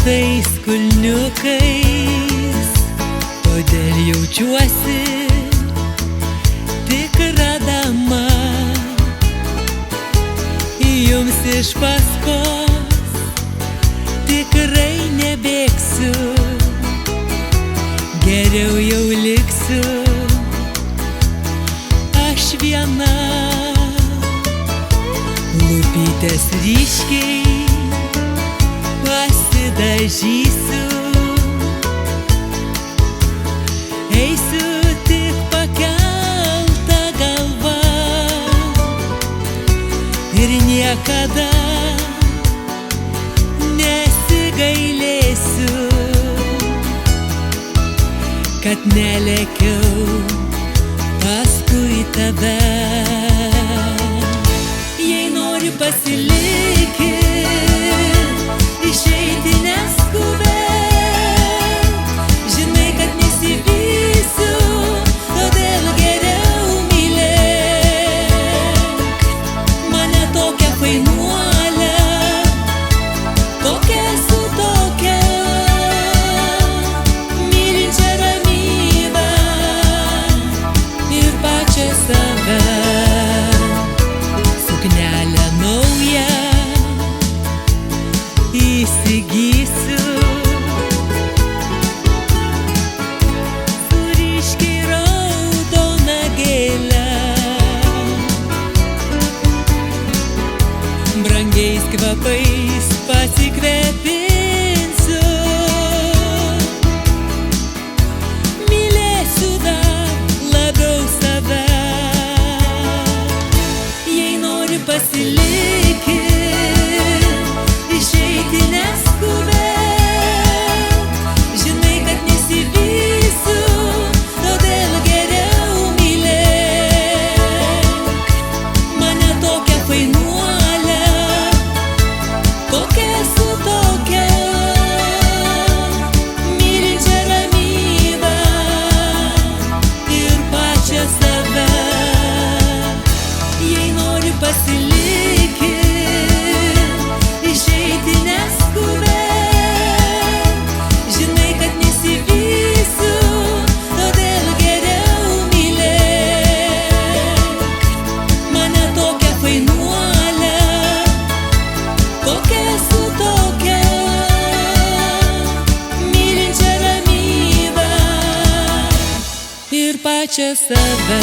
tais kulniukais, todėl jaučiuosi tikra dama. Jums iš paskos tikrai nebėgsiu, geriau jau liksiu aš viena. Lūpytes ryškiai pasidažysiu, eisiu tik pakelta galva ir niekada nesigailėsiu, kad nelėkiau paskui tave. Jei nori pasilikit, išeiti neskubėk, žinai, kad nesivysiu, todėl geriau mylėk mane tokią fainuolę, tokia esu tokia, mylinčią ramybę ir pačią save. Suknelę naują įsigysiu, su ryškiai raudona gėle, brangiais kvapais pasikvėpinsiu, mylėsiu dar labiau save. Jei nori pasilikit, išeiti neskubėk, žinai, kad nesivysiu, todėl geriau mylėk mane tokią fainuolę, tokia esu tokia, mylinčią ramybę ir pačią save. Jei nori pasilikit, išeiti neskubėk, žinai, kad nesivysiu, todėl geriau mylėk mane tokią fainuolę, tokia esu tokia, mylinčią ramybę ir pačią save.